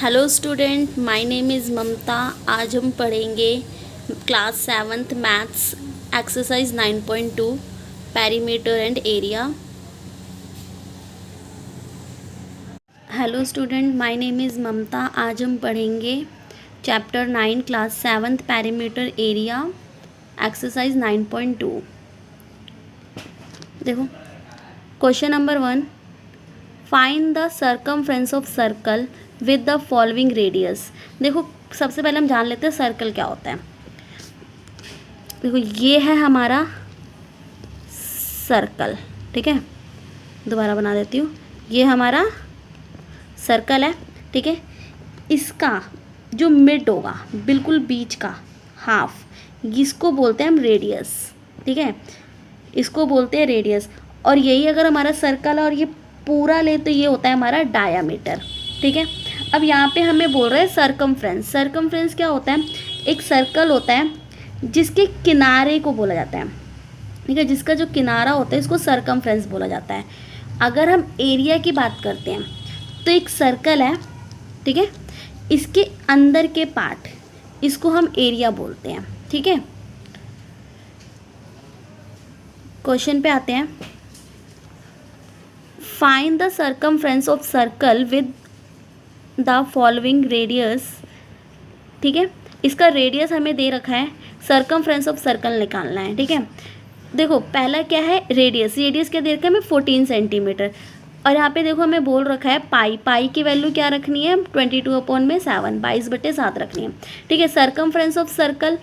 Hello student, my name is Mamta. आज हम पढ़ेंगे class 7th maths exercise 9.2 perimeter and area. Hello student, my name is Mamta. आज हम पढ़ेंगे chapter 9 class 7th perimeter area exercise 9.2। देखो question number 1, find the circumference of circle with the following radius. देखो सबसे पहले हम जान लेते हैं सर्कल क्या होता है। देखो ये है हमारा सर्कल, ठीक है। दोबारा बना देती हूँ, ये हमारा सर्कल है, ठीक है। इसका जो मिड होगा, बिल्कुल बीच का हाफ, इसको बोलते हैं हम रेडियस, ठीक है। इसको बोलते हैं रेडियस। और यही अगर हमारा सर्कल है और ये पूरा ले तो ये होता है हमारा डायामीटर, ठीक है। अब यहाँ पे हमें बोल रहे हैं सर्कमफ्रेंस। सर्कमफ्रेंस क्या होता है? एक सर्कल होता है जिसके किनारे को बोला जाता है, ठीक है। जिसका जो किनारा होता है इसको सर्कमफ्रेंस बोला जाता है। अगर हम एरिया की बात करते हैं तो एक सर्कल है, ठीक है, इसके अंदर के पार्ट, इसको हम एरिया बोलते हैं, ठीक है। क्वेश्चन पे आते हैं। Find the circumference of circle with the following radius, ठीक है। इसका रेडियस हमें दे रखा है, सर्कमफ्रेंस ऑफ सर्कल निकालना है, ठीक है। देखो पहला क्या है, रेडियस। रेडियस क्या दे रखा है हमें? 14 सेंटीमीटर। और यहाँ पे देखो हमें बोल रखा है पाई। पाई की वैल्यू क्या रखनी है? 22/7, 22/7 रखनी है, ठीक है। सर्कमफ्रेंस ऑफ सर्कल,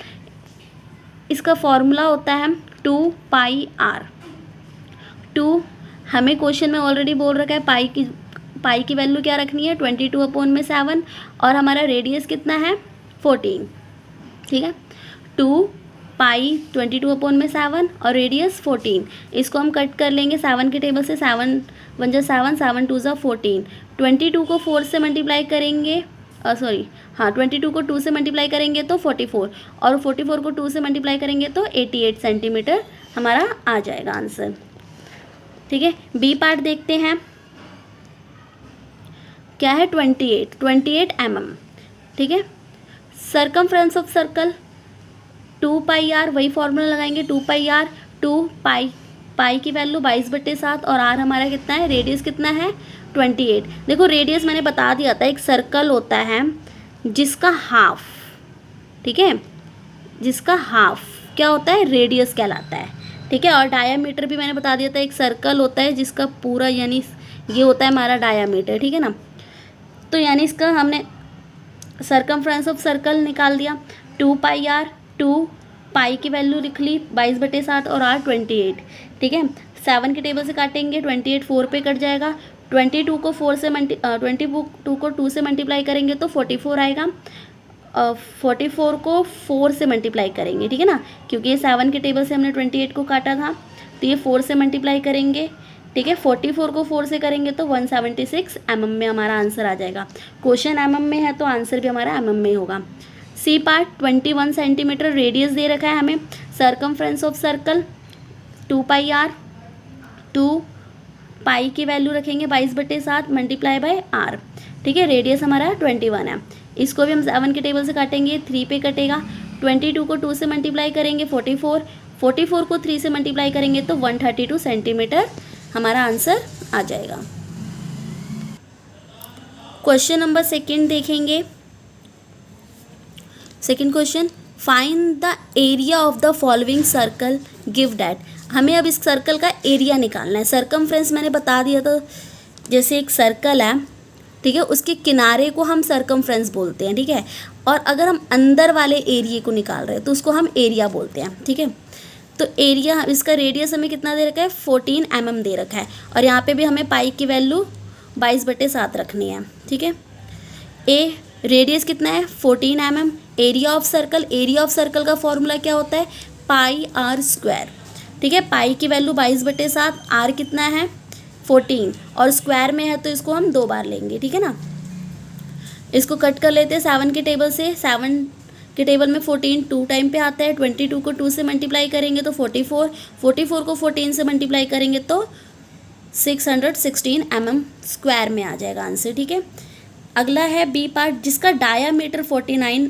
इसका फॉर्मूला होता है 2πr। 2 हमें क्वेश्चन में ऑलरेडी बोल रखा है पाई की वैल्यू क्या रखनी है? 22/7। और हमारा रेडियस कितना है? 14, ठीक है। 2π 22/7 और रेडियस 14। इसको हम कट कर लेंगे 7 के टेबल से। 7 1 जा 7, 7 2 जा 14। 22 को 4 से मल्टीप्लाई करेंगे, 22 को 2 से मल्टीप्लाई करेंगे तो 44, और 44 को 2 से मल्टीप्लाई करेंगे तो 88 सेंटीमीटर हमारा आ जाएगा आंसर, ठीक है। बी पार्ट देखते हैं, क्या है? 28 mm, ठीक है। सर्कमफ्रेंस ऑफ सर्कल 2πr, वही फॉर्मूला लगाएंगे 2πr। 2π, पाई की वैल्यू 22/7 और r हमारा कितना है? रेडियस कितना है? 28। देखो रेडियस मैंने बता दिया था, एक सर्कल होता है जिसका हाफ, ठीक है, जिसका हाफ क्या होता है? रेडियस कहलाता है, ठीक है। और डायामीटर भी मैंने बता दिया था, एक सर्कल होता है जिसका पूरा, यानी ये होता है हमारा डायामीटर, ठीक है ना। तो यानी इसका हमने सर्कमफ्रेंस ऑफ सर्कल निकाल दिया। 2πr, 2 पाई की वैल्यू लिख ली 22/7 और r 28, ठीक है। 7 के टेबल से काटेंगे, 28 4 पे कट जाएगा। 22 को 2 से मल्टीप्लाई करेंगे तो 44 आएगा। 44 को 4 से मल्टीप्लाई करेंगे, ठीक है ना, क्योंकि ये 7 के टेबल से हमने 28 को काटा था, तो ये 4 से मल्टीप्लाई करेंगे, ठीक है। 44 को 4 से करेंगे तो 176 mm में हमारा आंसर आ जाएगा। क्वेश्चन mm में है तो आंसर भी हमारा mm में होगा। सी पार्ट 21 सेंटीमीटर रेडियस दे रखा है हमें। सर्कमफ्रेंस ऑफ सर्कल 2πr, 2 पाई की वैल्यू रखेंगे 22/7 मल्टीप्लाई बाय r, ठीक है। रेडियस हमारा 21 है। इसको भी हम 7 के टेबल से काटेंगे, 3 पे कटेगा। 22 को 2 से मल्टीप्लाई करेंगे 44, 44 को 3 से मल्टीप्लाई करेंगे तो 132 सेंटीमीटर हमारा आंसर आ जाएगा। क्वेश्चन नंबर 2 देखेंगे। Second question, find the area of the following circle give that. हमें अब इस सर्कल का एरिया निकालना है। सर्कमफ्रेंस मैंने बता दिया था, जैसे एक सर्कल है, ठीक है, उसके किनारे को हम सर्कमफ्रेंस बोलते हैं, ठीक है। और अगर हम अंदर वाले एरिया को निकाल रहे हैं तो उसको हम एरिया बोलते हैं, ठीक है। तो एरिया, इसका रेडियस हमें कितना दे रखा है? 14 mm दे रखा है। और यहाँ पे भी हमें पाई की वैल्यू 22/7 रखनी है, ठीक है। ए रेडियस कितना है? 14 mm। Area of circle, area of circle का फॉर्मूला क्या होता है? πr², ठीक है। पाई की वैल्यू 22/7, r कितना है? 14, और स्क्वायर में है तो इसको हम 2 बार लेंगे, ठीक है ना। इसको कट कर लेते हैं 7 के टेबल से। 7 के टेबल में 14 2 टाइम पे आता है। 22 को 2 से मल्टीप्लाई करेंगे तो 44, 44 को 14 से मल्टीप्लाई करेंगे तो 616 mm स्क्वायर में आ जाएगा आंसर, ठीक है। अगला है बी पार्ट जिसका डायामीटर 49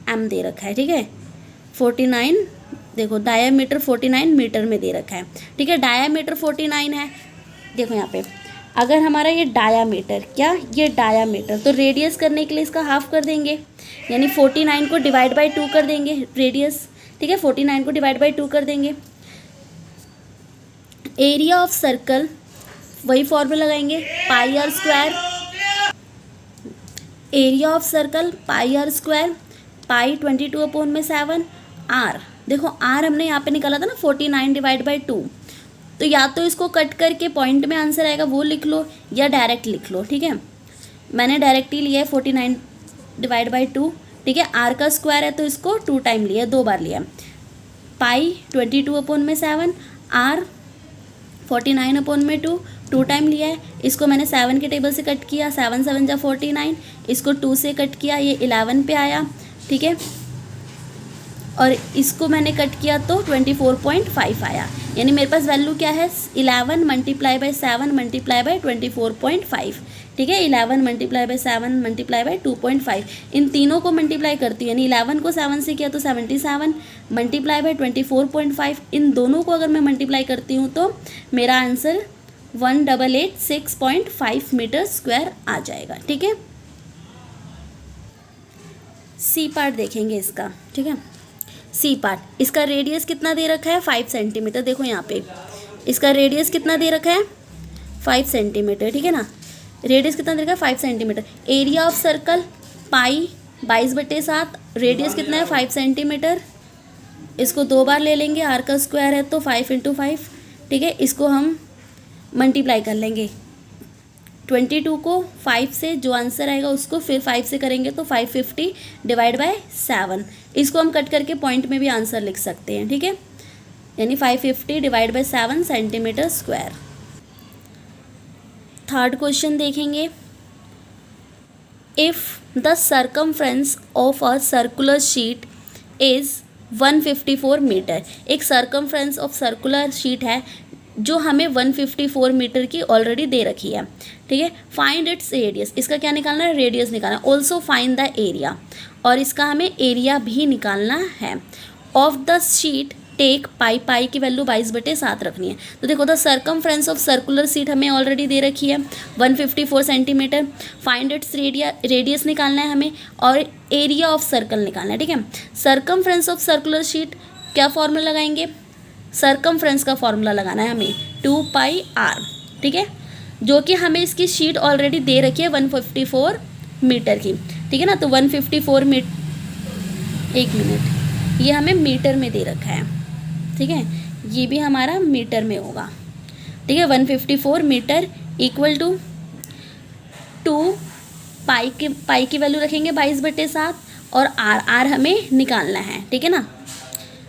एम दे रखा है, ठीक है 49, देखो डायामीटर 49 मीटर में दे रखा है, ठीक है डायामीटर 49 है। देखो यहाँ पे अगर हमारा ये डायामीटर, क्या ये डायामीटर, तो रेडियस करने के लिए इसका हाफ कर देंगे, यानी 49 को डिवाइड बाई 2 कर देंगे रेडियस, ठीक है 49 को डिवाइड बाई 2 कर देंगे। एरिया ऑफ सर्कल वही फॉर्मूला लगाएंगे, pi R square, area of circle pi R square, pi 22/7 R, देखो आर हमने यहाँ पे निकाला था ना 49 डिवाइड बाई 2, तो या तो इसको कट करके पॉइंट में आंसर आएगा वो लिख लो या डायरेक्ट लिख लो, ठीक है मैंने डायरेक्ट ही लिया है 49 डिवाइड बाई 2, ठीक है आर का स्क्वायर है तो इसको 2 टाइम लिया, 2 बार लिया, पाई 22/7 आर 49/2 2 टाइम लिया है, इसको मैंने 7 के टेबल से कट किया, 7 7 जा 49, इसको 2 से कट किया, ये 11 पे आया, ठीक है और इसको मैंने कट किया तो 24.5 आया, यानी मेरे पास वैल्यू क्या है 11 मल्टीप्लाई बाई 7 मल्टीप्लाई बाई 24.5, ठीक है 11 मल्टीप्लाई बाई 7 मल्टीप्लाई बाई 2.5, इन तीनों को मल्टीप्लाई करती हूँ, यानी 11 को 7 से किया तो 77 मल्टीप्लाई बाई 24.5, इन दोनों को अगर मैं मल्टीप्लाई करती हूँ तो मेरा आंसर 1886.5 मीटर स्क्वायर आ जाएगा, ठीक है। सी पार्ट देखेंगे इसका, ठीक है सी पार्ट, इसका रेडियस कितना दे रखा है 5 सेंटीमीटर, देखो यहाँ पे इसका रेडियस कितना दे रखा है 5 सेंटीमीटर, ठीक है ना रेडियस कितना दे रखा है 5 centimetre. Area of circle pi 22/7, radius कितना है 5 सेंटीमीटर, इसको 2 बार ले लेंगे, आर का स्क्वायर है तो 5 × 5, ठीक है इसको हम मल्टीप्लाई कर लेंगे 22 को 5 से, जो आंसर आएगा उसको फिर 5 से करेंगे तो 550 डिवाइड बाय 7, इसको हम कट करके पॉइंट में भी आंसर लिख सकते हैं, ठीक है यानी 550 divide by 7 centimetre square. Third question देखेंगे, if the circumference of a circular sheet is 154 metre, एक सर्कमफ्रेंस ऑफ सर्कुलर शीट है जो हमें 154 मीटर की ऑलरेडी दे रखी है, ठीक है फाइंड इट्स रेडियस, इसका क्या निकालना है रेडियस निकालना है, ऑल्सो फाइंड द एरिया, और इसका हमें एरिया भी निकालना है। Of the sheet take pi की वैल्यू 22/7 रखनी है, तो देखो the circumference of circular sheet हमें ऑलरेडी दे रखी है 154 सेंटीमीटर, फाइंड इट्स रेडियस निकालना है हमें और एरिया ऑफ सर्कल निकालना है, ठीक है सर्कमफ्रेंस ऑफ सर्कुलर शीट क्या फॉर्मूला लगाएंगे, सर्कमफ्रेंस का फॉर्मूला लगाना है हमें 2πr, ठीक है जो कि हमें इसकी शीट ऑलरेडी दे रखी है 154 मीटर की, ठीक है ना तो 154 मीटर, एक मिनट ये हमें मीटर में दे रखा है, ठीक है ये भी हमारा मीटर में होगा, ठीक है 154 मीटर इक्वल टू 2 पाई की वैल्यू रखेंगे 22/7 और आर हमें निकालना है, ठीक है ना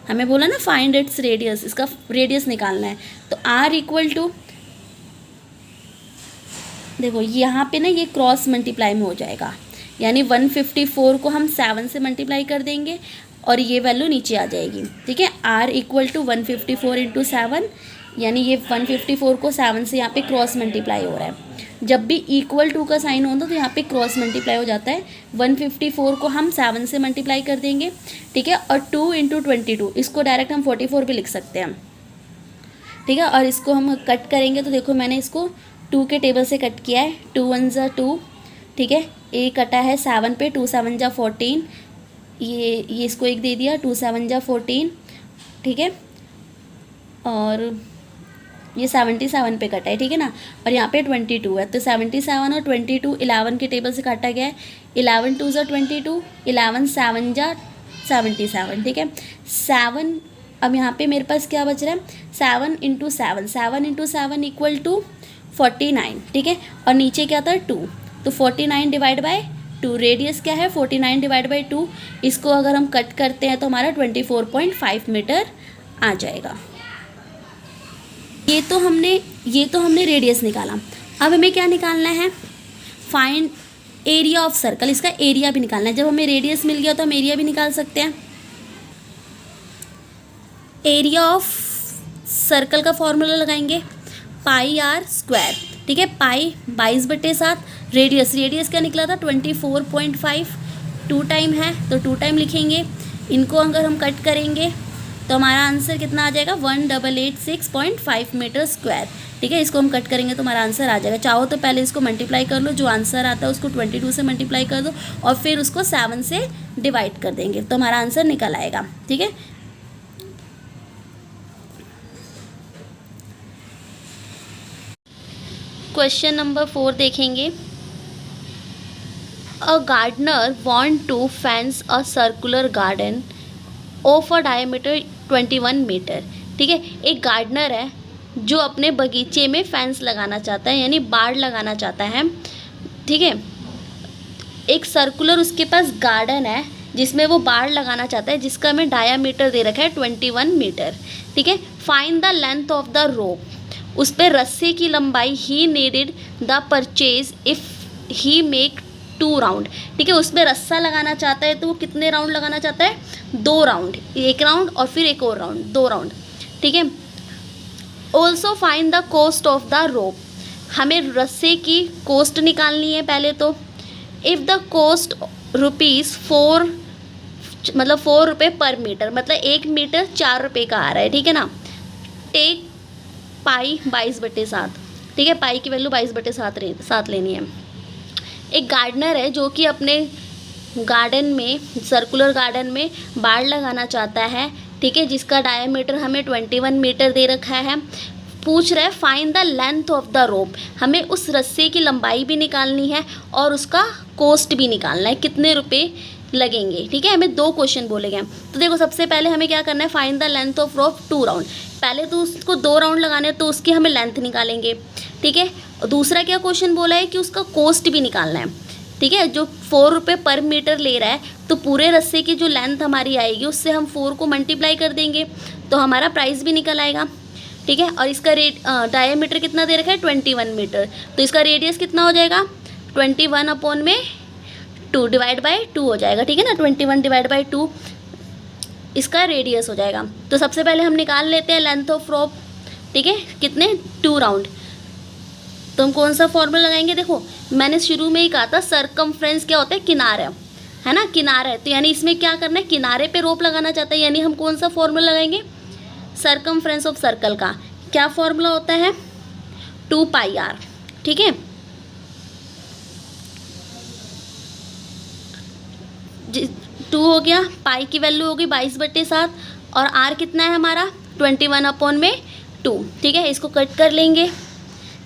हमें बोला ना फाइंड इट्स रेडियस, इसका रेडियस निकालना है, तो r इक्वल टू, देखो यहाँ पे ना ये क्रॉस मल्टीप्लाई में हो जाएगा, यानी 154 को हम 7 से मल्टीप्लाई कर देंगे और ये वैल्यू नीचे आ जाएगी, ठीक है r इक्वल टू 154 × 7, यानी ये 154 को 7 से यहाँ पे क्रॉस मल्टीप्लाई हो रहा है, जब भी इक्वल टू का साइन होता है तो यहाँ पे क्रॉस मल्टीप्लाई हो जाता है, 154 को हम 7 से मल्टीप्लाई कर देंगे, ठीक है और 2 × 22, इसको डायरेक्ट हम 44 भी लिख सकते हैं, ठीक है और इसको हम कट करेंगे तो देखो मैंने इसको 2 के टेबल से कट किया है, 2 1 जा 2, ठीक है ए कटा है 7 पे, 2 7 जा 14, ये इसको 1 दे दिया, 2 7 जा 14, ठीक है और ये 77 पे कटा है, ठीक है ना और यहाँ पे 22 है, तो 77 और 22 11 के टेबल से काटा गया है, 11 2 जा 22, 11 7 जा 77, ठीक है 7, अब यहाँ पे मेरे पास क्या बच रहा है 7 × 7, 7 × 7 इक्वल टू 49, ठीक है और नीचे क्या था 2, तो 49 डिवाइड बाय 2, रेडियस क्या है 49 डिवाइड बाय 2, इसको अगर हम कट करते हैं तो हमारा 24.5 मीटर आ जाएगा। ये तो हमने रेडियस निकाला, अब हमें क्या निकालना है फाइंड एरिया ऑफ सर्कल, इसका एरिया भी निकालना है, जब हमें रेडियस मिल गया तो हम एरिया भी निकाल सकते हैं। एरिया ऑफ सर्कल का फॉर्मूला लगाएंगे पाई r स्क्वायर, ठीक है पाई 22/7, रेडियस क्या निकला था 24.5, 2 टाइम है तो 2 टाइम लिखेंगे। इनको अगर हम कट करेंगे तो हमारा आंसर कितना आ जाएगा 1886.5 मीटर स्क्वायर। ठीक है, इसको हम कट करेंगे तो हमारा आंसर आ जाएगा। चाहो तो पहले इसको मल्टीप्लाई कर लो, जो आंसर आता है उसको 22 से मल्टीप्लाई कर दो और फिर उसको 7 से डिवाइड कर देंगे तो हमारा आंसर निकल आएगा। ठीक है, क्वेश्चन नंबर 4 देखेंगे। A gardener want to fence a circular garden of a diameter 21 metre. ठीक है, एक गार्डनर है जो अपने बगीचे में फेंस लगाना चाहता है, यानी बाड़ लगाना चाहता है। ठीक है, एक सर्कुलर उसके पास गार्डन है जिसमें वो बाड़ लगाना चाहता है, जिसका हमें डायामीटर दे रखा है 21 मीटर। ठीक है, find the length of the rope, उस पर रस्से की लंबाई he needed the purchase if he make 2 round. ठीक है, उसमें रस्सा लगाना चाहता है तो वो कितने राउंड लगाना चाहता है 2 राउंड, 1 राउंड और फिर एक और राउंड, 2 राउंड। ठीक है, also find the cost of the rope, हमें रस्से की कॉस्ट निकालनी है पहले तो। इफ़ द कॉस्ट ₹4 मतलब 4 रुपये पर मीटर, मतलब 1 मीटर 4 रुपये का आ रहा है। ठीक है ना, टेक पाई 22/7। ठीक है, पाई की वैल्यू 22/7 लेनी है। एक गार्डनर है जो कि अपने गार्डन में, सर्कुलर गार्डन में बाड़ लगाना चाहता है। ठीक है, जिसका डायमीटर हमें 21 मीटर दे रखा है। पूछ रहा है find the length of the rope, हमें उस रस्से की लंबाई भी निकालनी है और उसका कॉस्ट भी निकालना है, कितने रुपए लगेंगे। ठीक है, हमें 2 क्वेश्चन बोले गए। तो देखो सबसे पहले हमें क्या करना है, find the length of rope 2 round. पहले तो उसको 2 राउंड लगाने हैं तो उसकी हमें लेंथ निकालेंगे। ठीक है, दूसरा क्या क्वेश्चन बोला है कि उसका कॉस्ट भी निकालना है। ठीक है, जो 4 रुपये पर मीटर ले रहा है तो पूरे रस्से की जो लेंथ हमारी आएगी उससे हम 4 को मल्टीप्लाई कर देंगे तो हमारा प्राइस भी निकल आएगा। ठीक है, और इसका डायमीटर कितना दे रखा है 21 मीटर, तो इसका रेडियस कितना हो जाएगा 21/2 डिवाइड बाई 2 हो जाएगा। ठीक है ना, 21 डिवाइड बाई 2 इसका रेडियस हो जाएगा। तो सबसे पहले हम निकाल लेते हैं लेंथ ऑफ रोप। ठीक है, कितने 2 राउंड। तो हम कौन सा फॉर्मूला लगाएंगे, देखो मैंने शुरू में ही कहा था सर्कमफ्रेंस क्या होता है, किनारा है ना, किनारा है। तो यानी इसमें क्या करना है, किनारे पे रोप लगाना चाहता है, यानी हम कौन सा फॉर्मूला लगाएंगे, सर्कमफ्रेंस ऑफ सर्कल का क्या फॉर्मूला होता है 2πr। ठीक है, 2 हो गया, पाई की वैल्यू होगी 22/7 और r कितना है हमारा 21/2। ठीक है, इसको कट कर लेंगे,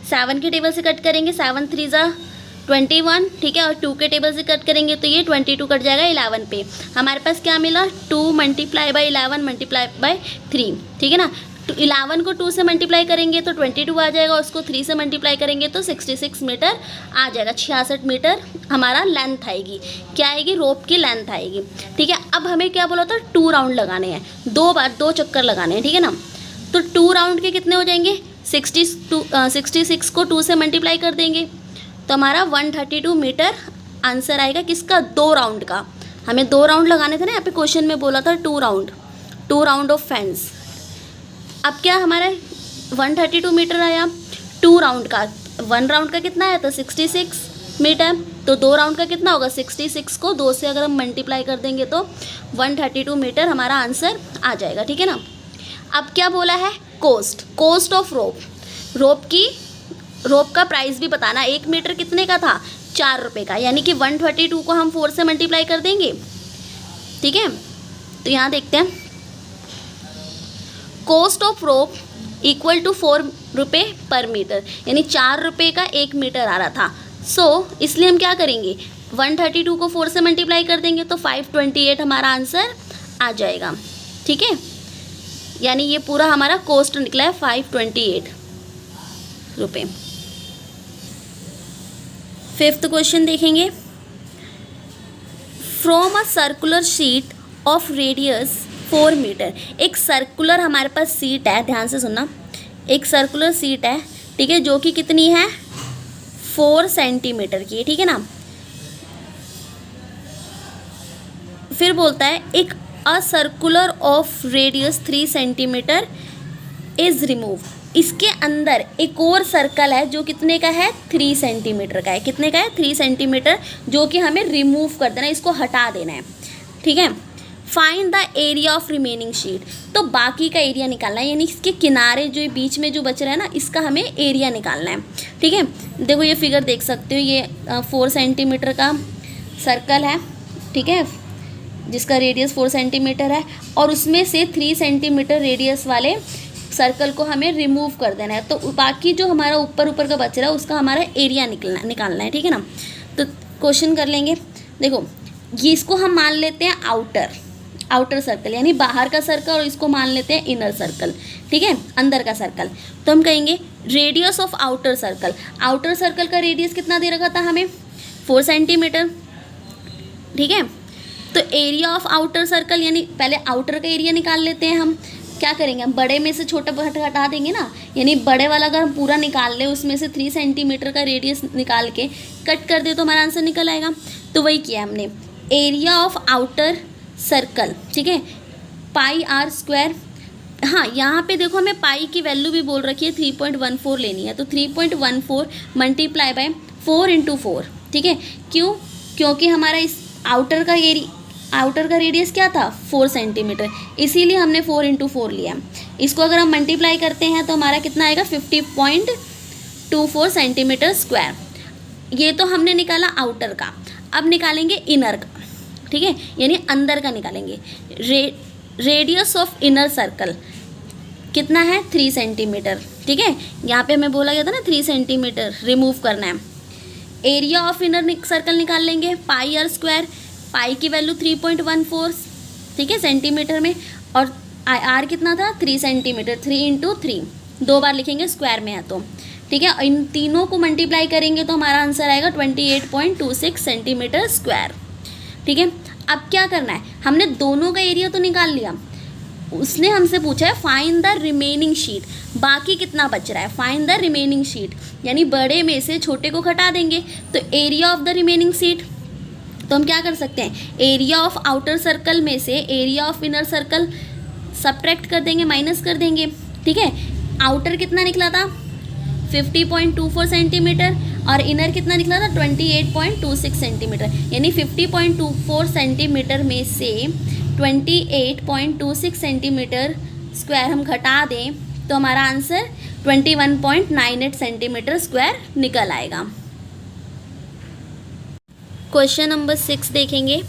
7 के टेबल से कट करेंगे, 7 3 ज़ा 21। ठीक है, और 2 के टेबल से कट करेंगे तो ये 22 कट जाएगा 11 पे। हमारे पास क्या मिला 2 × 11 × 3। ठीक है ना, तो 11 को 2 से मल्टीप्लाई करेंगे तो 22 आ जाएगा, उसको 3 से मल्टीप्लाई करेंगे तो 66 मीटर आ जाएगा। 66 मीटर हमारा लेंथ आएगी, क्या आएगी, रोप की लेंथ आएगी। ठीक है, अब हमें क्या बोला था 2 राउंड लगाने हैं, 2 बार 2 चक्कर लगाने हैं। ठीक है ना, तो 2 राउंड के कितने हो जाएंगे 66 को 2 से मल्टीप्लाई कर देंगे तो हमारा 132 मीटर आंसर आएगा। किसका 2 राउंड का, हमें 2 राउंड लगाने थे ना, यहाँ पे क्वेश्चन में बोला था 2 राउंड ऑफ फेंस। अब क्या हमारा 132 मीटर आया 2 राउंड का, 1 राउंड का कितना आया था 66 मीटर, तो 2 राउंड का कितना होगा 66 को 2 से अगर हम मल्टीप्लाई कर देंगे तो 132 मीटर हमारा आंसर आ जाएगा। ठीक है ना, अब क्या बोला है कॉस्ट ऑफ रोप का प्राइस भी बताना। 1 मीटर कितने का था 4 रुपये का, यानी कि 132 को हम 4 से मल्टीप्लाई कर देंगे। ठीक है, तो यहाँ देखते हैं cost of rope equal to 4 रुपये पर मीटर, यानी 4 रुपये का 1 मीटर आ रहा था। इसलिए हम क्या करेंगे 132 को 4 से मल्टीप्लाई कर देंगे तो 528 हमारा आंसर आ जाएगा। ठीक है, यानी ये पूरा हमारा कॉस्ट निकला है 528 रुपये। 5th क्वेश्चन देखेंगे। From a circular sheet of radius 4 metre, एक सर्कुलर हमारे पास सीट है, ध्यान से सुनना, एक सर्कुलर सीट है। ठीक है, जो कि कितनी है 4 सेंटीमीटर की। ठीक है ना, फिर बोलता है एक a circular of radius 3 centimetre is remove. इसके अंदर एक और सर्कल है जो कितने का है, 3 सेंटीमीटर का है। कितने का है, 3 सेंटीमीटर, जो कि हमें रिमूव कर देना है, इसको हटा देना है। ठीक है, find the area of remaining sheet, तो बाकी का एरिया निकालना है, यानी इसके किनारे जो बीच में जो बच रहा है ना, इसका हमें एरिया निकालना है। ठीक है, देखो ये फिगर देख सकते हो, ये 4 सेंटीमीटर का सर्कल है। ठीक है, जिसका रेडियस 4 सेंटीमीटर है, और उसमें से 3 सेंटीमीटर रेडियस वाले सर्कल को हमें रिमूव कर देना है। तो बाकी जो हमारा ऊपर ऊपर का बच रहा है उसका हमारा एरिया निकालना है। ठीक है ना, तो क्वेश्चन कर लेंगे। देखो ये इसको हम मान लेते हैं आउटर सर्कल, यानी बाहर का सर्कल, और इसको मान लेते हैं इनर सर्कल। ठीक है, अंदर का सर्कल। तो हम कहेंगे रेडियस ऑफ आउटर सर्कल का रेडियस कितना दे रखा था हमें, 4 सेंटीमीटर। ठीक है, तो एरिया ऑफ आउटर सर्कल, यानी पहले आउटर का एरिया निकाल लेते हैं। हम क्या करेंगे, हम बड़े में से छोटा हटा देंगे ना, यानी बड़े वाला अगर हम पूरा निकाल लें, उसमें से 3 सेंटीमीटर का रेडियस निकाल के कट कर दे तो हमारा आंसर निकल आएगा। तो वही किया हमने, एरिया ऑफ आउटर सर्कल। ठीक है, पाई आर स्क्वायर। हाँ, यहाँ पे देखो हमें पाई की वैल्यू भी बोल रखी है, 3.14 लेनी है, तो 3.14 मल्टीप्लाई बाय 4 × 4। ठीक है, क्यों, क्योंकि हमारा इस आउटर का रेडियस क्या था, 4 सेंटीमीटर, इसीलिए हमने 4 × 4 लिया। इसको अगर हम मल्टीप्लाई करते हैं तो हमारा कितना आएगा, 50.24 सेंटीमीटर स्क्वायर। ये तो हमने निकाला आउटर का, अब निकालेंगे इनर का। ठीक है, यानी अंदर का निकालेंगे। रेडियस ऑफ इनर सर्कल कितना है, 3 सेंटीमीटर। ठीक है, यहाँ पे हमें बोला गया था ना 3 सेंटीमीटर रिमूव करना है। एरिया ऑफ इनर सर्कल निकाल लेंगे, पाई आर स्क्वायर, पाई की वैल्यू 3.14, ठीक है, सेंटीमीटर में, और आर कितना था, 3 सेंटीमीटर, 3 × 3, 2 बार लिखेंगे, स्क्वायर में है तो। ठीक है, इन तीनों को मल्टीप्लाई करेंगे तो हमारा आंसर आएगा 28.26 सेंटीमीटर स्क्वायर। ठीक है, अब क्या करना है, हमने दोनों का एरिया तो निकाल लिया, उसने हमसे पूछा है फाइंड द रिमेनिंग शीट, बाकी कितना बच रहा है, फाइंड द रिमेनिंग शीट, यानी बड़े में से छोटे को घटा देंगे। तो area of the remaining sheet, तो हम क्या कर सकते हैं, एरिया ऑफ आउटर सर्कल में से area of inner circle subtract कर देंगे, माइनस कर देंगे। ठीक है, आउटर कितना निकला था, 50.24 सेंटीमीटर, और इनर कितना निकला था, 28.26 सेंटीमीटर, यानी 50.24 सेंटीमीटर में से 28.26 सेंटीमीटर स्क्वायर हम घटा दें तो हमारा आंसर 21.98 सेंटीमीटर स्क्वायर निकल आएगा। क्वेश्चन नंबर 6 देखेंगे।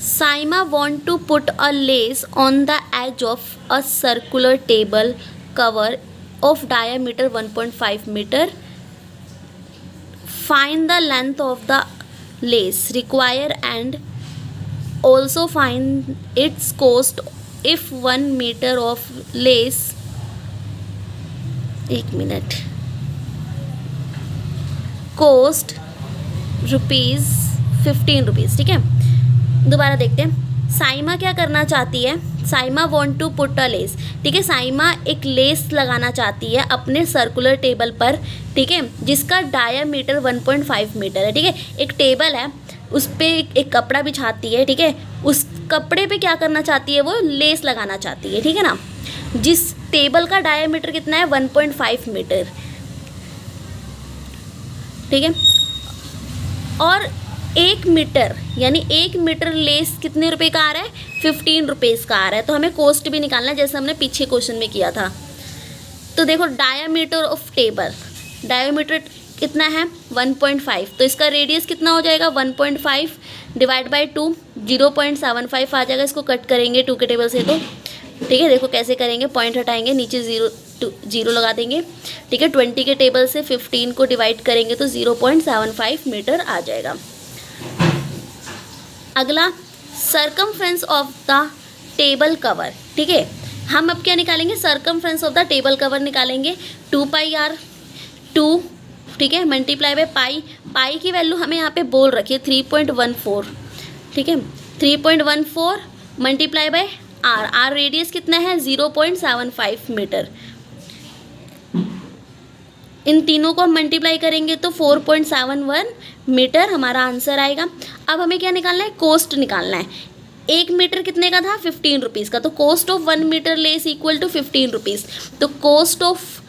Saima want to put a lace on the edge of a circular table cover of diameter 1.5 meter. Find the length of the lace required and also find its cost if 1 meter of lace, 1 minute, cost ₹15। ठीक है, दोबारा देखते हैं। साइमा क्या करना चाहती है, Saima want to put a lace. ठीक है, साइमा एक लेस लगाना चाहती है अपने सर्कुलर टेबल पर। ठीक है, जिसका डायामीटर 1.5 मीटर है। ठीक है, एक टेबल है, उस पर एक कपड़ा बिछाती है। ठीक है, उस कपड़े पे क्या करना चाहती है, वो लेस लगाना चाहती है। ठीक है ना, जिस टेबल का डायामीटर कितना है, 1.5 मीटर। ठीक है, और 1 मीटर, यानी 1 मीटर लेस कितने रुपए का आ रहा है, 15 रुपीज़ का आ रहा है। तो हमें कॉस्ट भी निकालना है, जैसे हमने पीछे क्वेश्चन में किया था। तो देखो डायामीटर ऑफ टेबल, डायामीटर कितना है, 1.5, तो इसका रेडियस कितना हो जाएगा, 1.5 डिवाइड बाई 2, 0.75 आ जाएगा। इसको कट करेंगे 2 के टेबल से तो। ठीक है, देखो कैसे करेंगे, पॉइंट हटाएंगे, नीचे 0 लगा देंगे। ठीक है, 20 के टेबल से 15 को डिवाइड करेंगे तो 0.75 मीटर आ जाएगा। अगला, circumference of the table cover. ठीक है, हम अब क्या निकालेंगे, circumference of the table cover निकालेंगे। 2πr 2, ठीक है, मल्टीप्लाई बाय पाई। पाई की वैल्यू हमें यहाँ पे बोल रखी है 3.14। ठीक है, 3.14 multiply by R, R radius कितना है, 0.75 मीटर। इन तीनों को हम मल्टीप्लाई करेंगे तो 4.71 मीटर हमारा आंसर आएगा। अब हमें क्या निकालना है, कोस्ट निकालना है। एक मीटर कितने का था, 15 रुपीज़ का, तो cost of 1 metre lace equal to 15 rupees. तो कॉस्ट ऑफ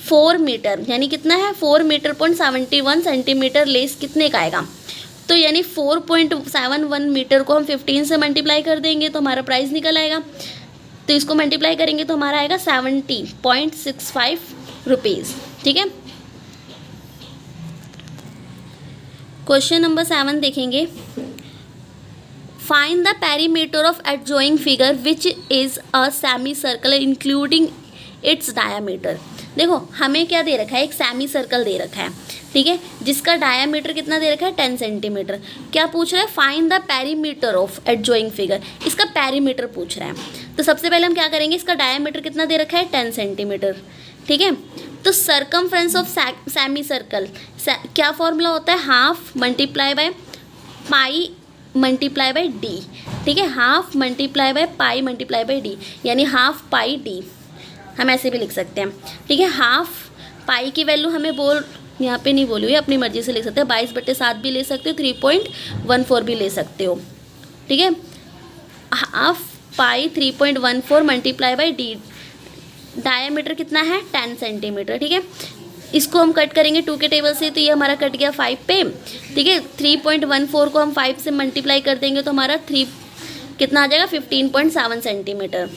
4 मीटर यानी कितना है, 4 मीटर पॉइंट 71 सेंटीमीटर लेस कितने का आएगा, तो यानी 4.71 मीटर को हम 15 से मल्टीप्लाई कर देंगे तो हमारा प्राइस निकल आएगा। तो इसको मल्टीप्लाई करेंगे तो हमारा आएगा 70.65 रुपीज़। ठीक है, क्वेश्चन नंबर 7 देखेंगे। Find the perimeter of adjoining figure which is a semi circle including its diameter. देखो हमें क्या दे रखा है, एक सेमी सर्कल दे रखा है, ठीक है, जिसका डायामीटर कितना दे रखा है, 10 सेंटीमीटर। क्या पूछ रहा है, find the perimeter of adjoining figure, इसका पेरीमीटर पूछ रहा है। तो सबसे पहले हम क्या करेंगे, इसका डायामीटर कितना दे रखा है, 10 सेंटीमीटर। ठीक है, तो सरकमफ्रेंस ऑफ सेमी सर्कल क्या फॉर्मूला होता है, half multiply by pi multiply by D. ठीक है, half multiply by pi multiply by D, यानी हाफ पाई डी, हम ऐसे भी लिख सकते हैं। ठीक है, हाफ पाई की वैल्यू हमें यहाँ पे नहीं बोली हुई, अपनी मर्जी से लिख सकते हो, 22/7 भी ले सकते हो, 3.14 भी ले सकते हो। ठीक है, half pi 3.14 multiply by D, diameter कितना है, 10 सेंटीमीटर। ठीक है, इसको हम कट करेंगे 2 के टेबल से, तो ये हमारा कट गया 5 पे। ठीक है, 3.14 को हम 5 से मल्टीप्लाई कर देंगे तो हमारा 3 कितना आ जाएगा, 15.7 सेंटीमीटर।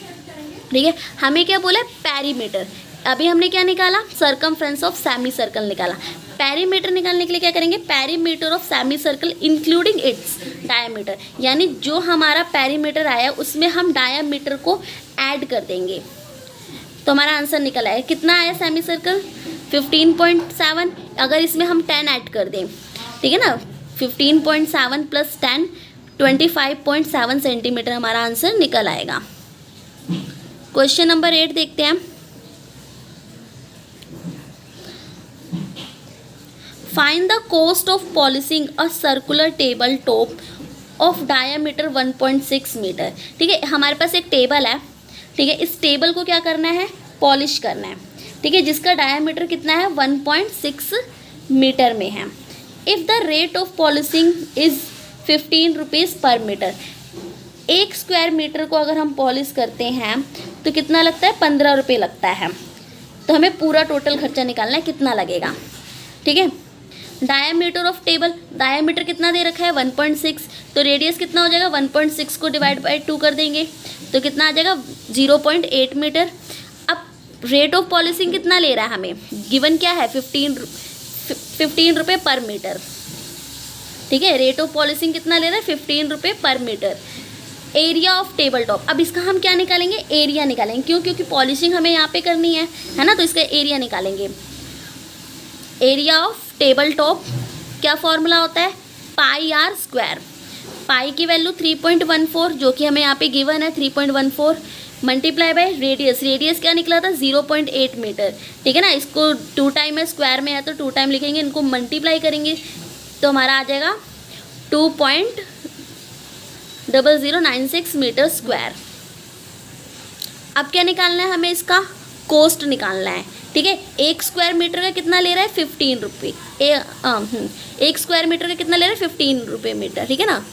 ठीक है, हमें क्या बोला, पेरीमीटर। अभी हमने क्या निकाला, सरकमफ्रेंस ऑफ सेमी सर्कल निकाला। पेरीमीटर निकालने के लिए क्या करेंगे, perimeter of semi circle including its diameter, यानी जो हमारा पेरीमीटर आया उसमें हम डायामीटर को ऐड कर देंगे तो हमारा आंसर निकल आया। कितना आया सेमी सर्कल, 15.7। अगर इसमें हम 10 ऐड कर दें, ठीक है ना, 15.7 प्लस 10 25.7 सेंटीमीटर हमारा आंसर निकल आएगा। क्वेश्चन नंबर 8 देखते हैं। Find the cost of polishing a circular table top of diameter 1.6 metre. ठीक है, हमारे पास एक टेबल है, ठीक है, इस टेबल को क्या करना है, पॉलिश करना है। ठीक है, जिसका डायामीटर कितना है, 1.6 मीटर में है। If the rate of polishing is 15 rupees पर मीटर, 1 स्क्वायर मीटर को अगर हम पॉलिश करते हैं तो कितना लगता है, 15 रुपये लगता है। तो हमें पूरा टोटल खर्चा निकालना है, कितना लगेगा। ठीक है, डायामीटर ऑफ टेबल, डायामीटर कितना दे रखा है, 1.6, तो रेडियस कितना हो जाएगा, 1.6 को डिवाइड बाई 2 कर देंगे तो कितना आ जाएगा, 0.8 मीटर। अब रेट ऑफ पॉलिशिंग कितना ले रहा है हमें, गिवन क्या है, 15 रुपये पर मीटर। ठीक है, रेट ऑफ पॉलिशिंग कितना ले रहा है, 15 रुपये पर metre. Area of table top, अब इसका हम क्या निकालेंगे, एरिया निकालेंगे, क्यों, क्योंकि पॉलिशिंग हमें यहाँ पे करनी है ना, तो इसका एरिया निकालेंगे। एरिया ऑफ टेबल टॉप क्या फॉर्मूला होता है, पाई आर स्क्वायर। पाई की वैल्यू 3.14 जो कि हमें यहाँ पे गिवन है, 3.14 मल्टीप्लाई बाय रेडियस, रेडियस क्या निकला था, 0.8 मीटर। ठीक है ना, इसको 2 टाइम है, स्क्वायर में है तो 2 टाइम लिखेंगे, इनको मल्टीप्लाई करेंगे तो हमारा आ जाएगा 2.0096 मीटर स्क्वायर। अब क्या निकालना है हमें, इसका कॉस्ट निकालना है। ठीक है, 1 स्क्वायर मीटर का कितना ले रहा है, 15 रुपये। 1 स्क्वायर मीटर का कितना ले रहा है, 15 रुपये मीटर। ठीक है ना,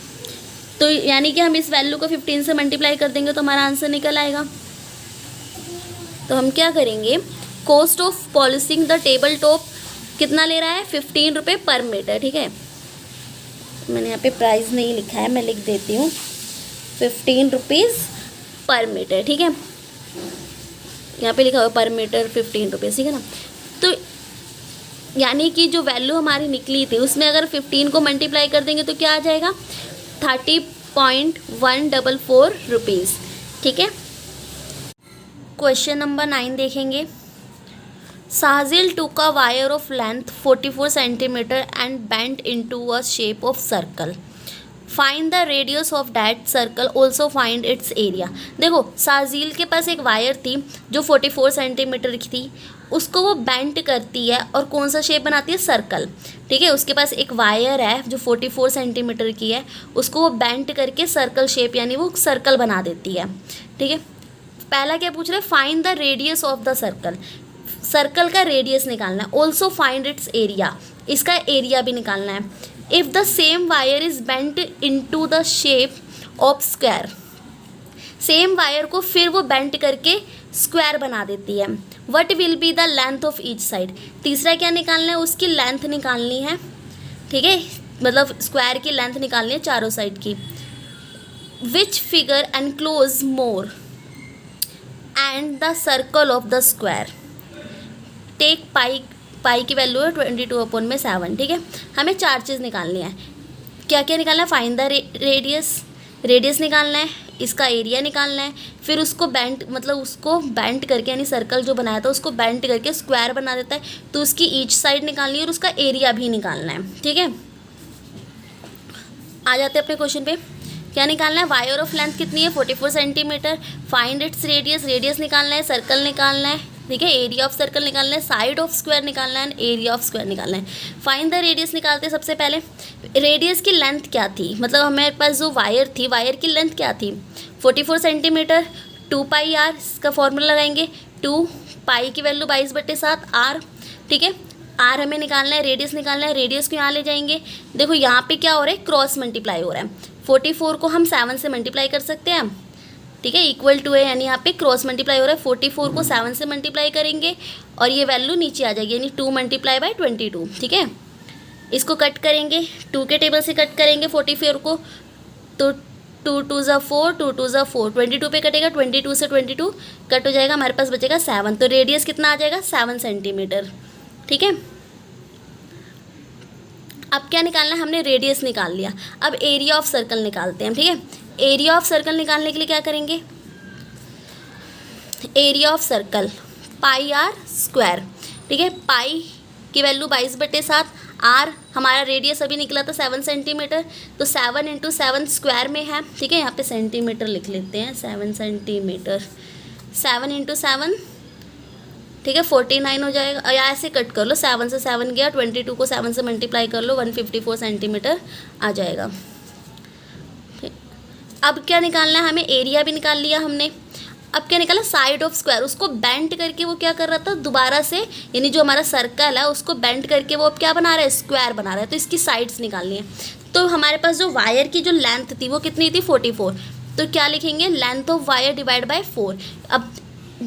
तो यानी कि हम इस वैल्यू को 15 से मल्टीप्लाई कर देंगे तो हमारा आंसर निकल आएगा। तो हम क्या करेंगे, cost of polishing the table top कितना ले रहा है, 15 रुपये पर मीटर। ठीक है, मैंने यहाँ पे प्राइस नहीं लिखा है, मैं लिख देती हूँ, 15 रुपीज़ पर मीटर। ठीक है, यहाँ पे लिखा हुआ पर मीटर 15 रुपीज़। ठीक है ना, तो यानी कि जो वैल्यू हमारी निकली थी उसमें अगर 15 को मल्टीप्लाई कर देंगे तो क्या आ जाएगा, 30.144 रुपीज़। ठीक है, क्वेश्चन नंबर 9 देखेंगे। साजिल took a wire of length 44 centimeter and bent into a shape of circle. Find the radius of that circle, also find its area. देखो साजिल के पास एक वायर थी जो 44 सेंटीमीटर की थी, उसको वो बेंट करती है और कौन सा शेप बनाती है, सर्कल। ठीक है, उसके पास एक वायर है जो 44 सेंटीमीटर की है, उसको वो बेंट करके सर्कल शेप यानी वो सर्कल बना देती है। ठीक है, पहला क्या पूछ रहे हैं, find the radius of the circle, circle का रेडियस निकालना है। ऑल्सो फाइंड इट्स एरिया, इसका एरिया भी निकालना है। If the same wire is bent into the shape of square. Same wire को फिर वो बेंट करके स्क्वायर बना देती है। What will be the length of each side. तीसरा क्या निकालना है, उसकी लेंथ निकालनी है, ठीक है, मतलब स्क्वायर की लेंथ निकालनी है चारों साइड की। Which figure enclose more and the circle of the square. Take pi की वैल्यू है 22/7, ठीक है। हमें 4 चीज़ निकालनी है। क्या क्या निकालना है, फाइंड द रेडियस निकालना है, इसका एरिया निकालना है, फिर उसको बेंट करके, यानी सर्कल जो बनाया था उसको बेंट करके स्क्वायर बना देता है, तो उसकी ईच साइड निकालनी है और उसका एरिया भी निकालना है, ठीक है। आ जाते हैं अपने क्वेश्चन पे। क्या निकालना है, वायर ऑफ लेंथ कितनी है 44 सेंटीमीटर। फाइंड इट्स रेडियस निकालना है, सर्कल निकालना है, ठीक है, एरिया ऑफ सर्कल निकालना है, साइड ऑफ स्क्वायर निकालना है, एरिया ऑफ स्क्वायर निकालना है। फाइंड द रेडियस निकालते हैं। सबसे पहले रेडियस की लेंथ क्या थी, मतलब हमारे पास जो वायर थी, वायर की लेंथ क्या थी 44 सेंटीमीटर। 2πr इसका फॉर्मूला लगाएंगे, 2π की वैल्यू 22/7 r, ठीक है। आर हमें निकालना है, रेडियस निकालना है, रेडियस को यहाँ ले जाएंगे। देखो यहाँ पे क्या हो रहा है, क्रॉस मल्टीप्लाई हो रहा है। 44 को हम 7 से मल्टीप्लाई कर सकते हैं, ठीक है, इक्वल टू है, यानी यहाँ पे क्रॉस मल्टीप्लाई हो रहा है। 44 को 7 से मल्टीप्लाई करेंगे और ये वैल्यू नीचे आ जाएगी, यानी 2 × 22, ठीक है। इसको कट करेंगे, 2 के टेबल से कट करेंगे 44 को, तो 2 × 2 = 4, 2 × 2 = 4, 22 पे कटेगा, 22 से 22 कट हो जाएगा, हमारे पास बचेगा 7। तो रेडियस कितना आ जाएगा 7 सेंटीमीटर, ठीक है। अब क्या निकालना है, हमने रेडियस निकाल लिया, अब एरिया ऑफ सर्कल निकालते हैं, ठीक है। एरिया ऑफ सर्कल निकालने के लिए क्या करेंगे, एरिया ऑफ सर्कल πr², ठीक है। पाई की वैल्यू 22/7, r हमारा रेडियस अभी निकला था 7 सेंटीमीटर, तो 7 × 7 स्क्वायर में है, ठीक है। यहाँ पे सेंटीमीटर लिख लेते हैं, 7 सेंटीमीटर, 7 × 7, ठीक है, 49 हो जाएगा, या ऐसे कट कर लो, 7 से 7 गया, 22 को 7 से मल्टीप्लाई कर लो, 154 सेंटीमीटर आ जाएगा। अब क्या निकालना है, हमें एरिया भी निकाल लिया हमने। अब क्या निकाला, साइड ऑफ स्क्वायर, उसको बेंट करके वो क्या कर रहा था दोबारा से, यानी जो हमारा सर्कल है उसको बेंट करके वो अब क्या बना रहा है, स्क्वायर बना रहा है, तो इसकी साइड्स निकालनी है। तो हमारे पास जो वायर की जो लेंथ थी वो कितनी थी 44, तो क्या लिखेंगे, length of wire divide by 4। अब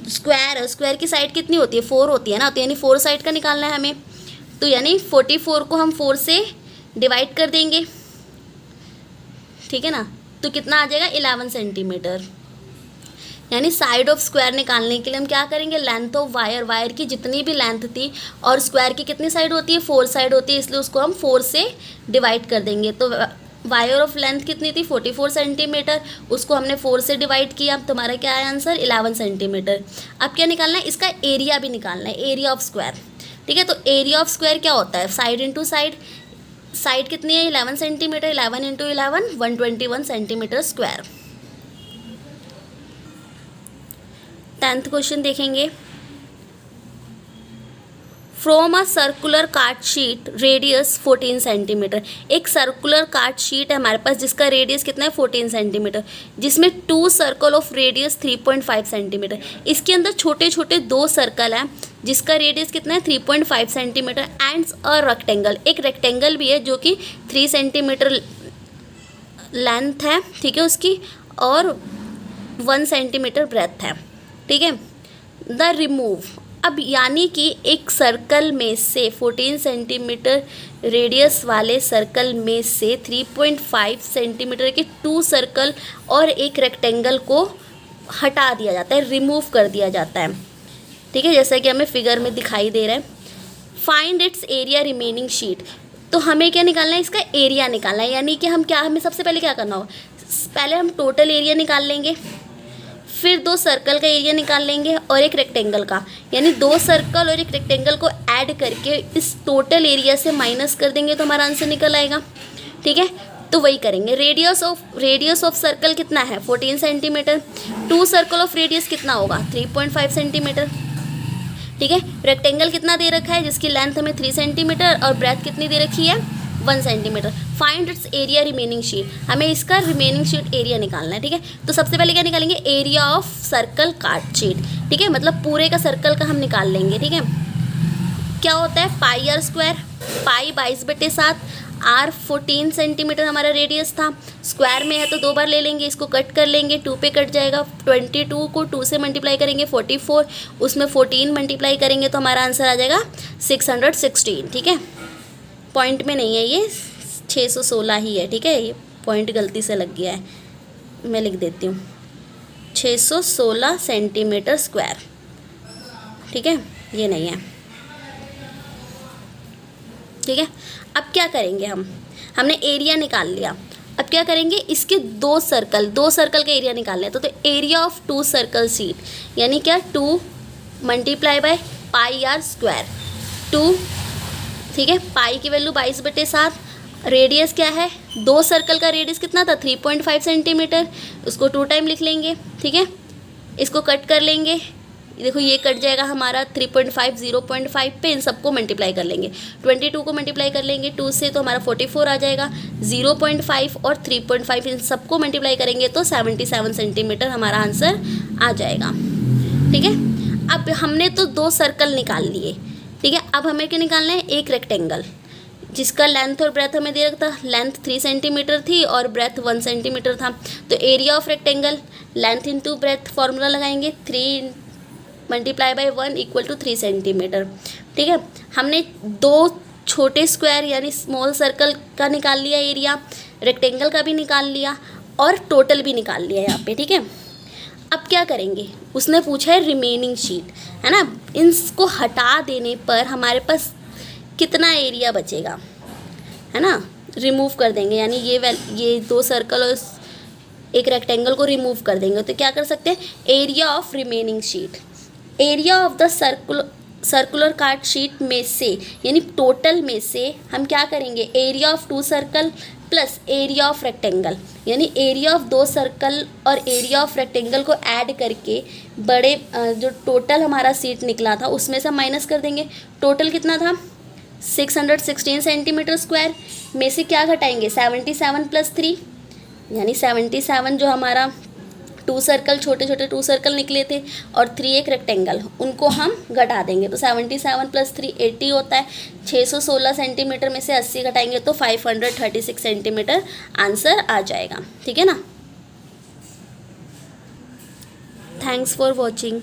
स्क्वायर की साइड कितनी होती है 4 होती है ना, तो यानी 4 साइड का निकालना है हमें, तो यानी 44 को हम 4 से डिवाइड कर देंगे, ठीक है ना, तो कितना आ जाएगा 11 सेंटीमीटर। यानी साइड ऑफ स्क्वायर निकालने के लिए हम क्या करेंगे, लेंथ ऑफ वायर की जितनी भी लेंथ थी, और स्क्वायर की कितनी साइड होती है 4 साइड होती है, इसलिए उसको हम 4 से डिवाइड कर देंगे। तो वायर ऑफ लेंथ कितनी थी 44 सेंटीमीटर, उसको हमने 4 से डिवाइड किया, अब तुम्हारा क्या है आंसर 11 सेंटीमीटर। अब क्या निकालना है, इसका एरिया भी निकालना है, एरिया ऑफ स्क्वायर, ठीक है। तो एरिया ऑफ स्क्वायर क्या होता है, साइड इंटू साइड, साइड कितनी है 11 centimetre, 11 × 11 121 centimetre square. 10th question देखेंगे। From a circular card sheet radius 14 centimetre. एक सर्कुलर कार्ड शीट है हमारे पास जिसका रेडियस कितना है 14 सेंटीमीटर, जिसमें 2 सर्कल ऑफ रेडियस 3.5 सेंटीमीटर। इसके अंदर छोटे छोटे 2 सर्कल हैं जिसका रेडियस कितना है 3.5 सेंटीमीटर एंड्स अ रेक्टेंगल। एक रेक्टेंगल भी है जो कि 3 सेंटीमीटर लेंथ है, ठीक है उसकी, और 1 सेंटीमीटर ब्रेथ है, ठीक है। द रिमूव, अब यानी कि एक सर्कल में से 14 सेंटीमीटर रेडियस वाले सर्कल में से 3.5 सेंटीमीटर के 2 सर्कल और एक रेक्टेंगल को हटा दिया जाता है, रिमूव कर दिया जाता है, ठीक है, जैसा कि हमें फिगर में दिखाई दे रहा है। Find its area remaining sheet, तो हमें क्या निकालना है, इसका एरिया निकालना है, यानी कि हमें सबसे पहले क्या करना होगा, पहले हम टोटल एरिया निकाल लेंगे, फिर 2 सर्कल का एरिया निकाल लेंगे और एक रेक्टेंगल का, यानी 2 सर्कल और एक रेक्टेंगल को ऐड करके इस टोटल एरिया से माइनस कर देंगे तो हमारा आंसर निकल आएगा, ठीक है। तो वही करेंगे। रेडियस ऑफ सर्कल कितना है 14 सेंटीमीटर, 2 सर्कल ऑफ रेडियस कितना होगा 3.5 सेंटीमीटर, ठीक है। रेक्टेंगल कितना दे रखा है जिसकी लेंथ हमें 3 सेंटीमीटर और ब्रेथ कितनी दे रखी है 1 centimetre. Find its area remaining sheet, हमें इसका रिमेनिंग शीट एरिया निकालना है, ठीक है। तो सबसे पहले क्या निकालेंगे, area of circle card sheet, ठीक है, मतलब पूरे का सर्कल का हम निकाल लेंगे, ठीक है। क्या होता है πr², पाई 22/7, आर 14 सेंटीमीटर हमारा रेडियस था, स्क्वायर में है तो 2 बार ले लेंगे, इसको कट कर लेंगे, 2 पे कट जाएगा, 22 को 2 से मल्टीप्लाई करेंगे 44, उसमें 14 मल्टीप्लाई करेंगे तो हमारा आंसर आ जाएगा 616। ठीक है, पॉइंट में नहीं है ये, 616 ही है। ठीक है, ये पॉइंट गलती से लग गया है, मैं लिख देती हूँ 616 सेंटीमीटर स्क्वायर। ठीक है, ये नहीं है। ठीक है, अब क्या करेंगे हमने एरिया निकाल लिया। अब क्या करेंगे, इसके दो सर्कल का एरिया निकालना है। तो एरिया ऑफ 2 सर्कल शीट यानी क्या, 2 multiply by pi R square 2। ठीक है, पाई की वैल्यू 22/7, रेडियस क्या है, 2 सर्कल का रेडियस कितना था 3.5 सेंटीमीटर, उसको 2 टाइम लिख लेंगे। ठीक है, इसको कट कर लेंगे, देखो ये कट जाएगा हमारा 3.5 0.5 पे, इन सबको मल्टीप्लाई कर लेंगे, 22 को मल्टीप्लाई कर लेंगे 2 से तो हमारा 44 आ जाएगा, 0.5 और 3.5 इन सबको मल्टीप्लाई करेंगे तो 77 सेंटीमीटर हमारा आंसर आ जाएगा। ठीक है, अब हमने तो 2 सर्कल निकाल लिए। ठीक है, अब हमें क्या निकालना है, एक रेक्टेंगल जिसका लेंथ और ब्रेथ हमें दे रखा था, लेंथ 3 सेंटीमीटर थी और ब्रेथ 1 सेंटीमीटर था। तो area of rectangle length into breadth formula लगाएंगे, 3 multiply by 1 equal to 3 centimetre. ठीक है, हमने 2 छोटे स्क्वायर यानी स्मॉल सर्कल का निकाल लिया एरिया, रेक्टेंगल का भी निकाल लिया और टोटल भी निकाल लिया यहाँ पे। ठीक है, अब क्या करेंगे, उसने पूछा है रिमेनिंग शीट, है ना, इसको हटा देने पर हमारे पास कितना एरिया बचेगा, है ना, रिमूव कर देंगे, यानी ये 2 सर्कल और एक रेक्टेंगल को रिमूव कर देंगे। तो क्या कर सकते हैं, area of remaining sheet, area of the circular card sheet में से यानी टोटल में से हम क्या करेंगे, area of 2 circle plus area of rectangle यानी एरिया ऑफ 2 सर्कल और एरिया ऑफ रेक्टेंगल को ऐड करके बड़े जो टोटल हमारा शीट निकला था उसमें से माइनस कर देंगे। टोटल कितना था 616 सेंटीमीटर स्क्वायर, में से क्या घटाएंगे 77 + 3 यानी 77 जो हमारा 2 सर्कल छोटे छोटे 2 सर्कल निकले थे और 3 एक रेक्टेंगल, उनको हम घटा देंगे तो 77 + 3 80 होता है। 616 सेंटीमीटर में से 80 घटाएंगे तो 536 सेंटीमीटर आंसर आ जाएगा। ठीक है ना, थैंक्स फॉर वॉचिंग।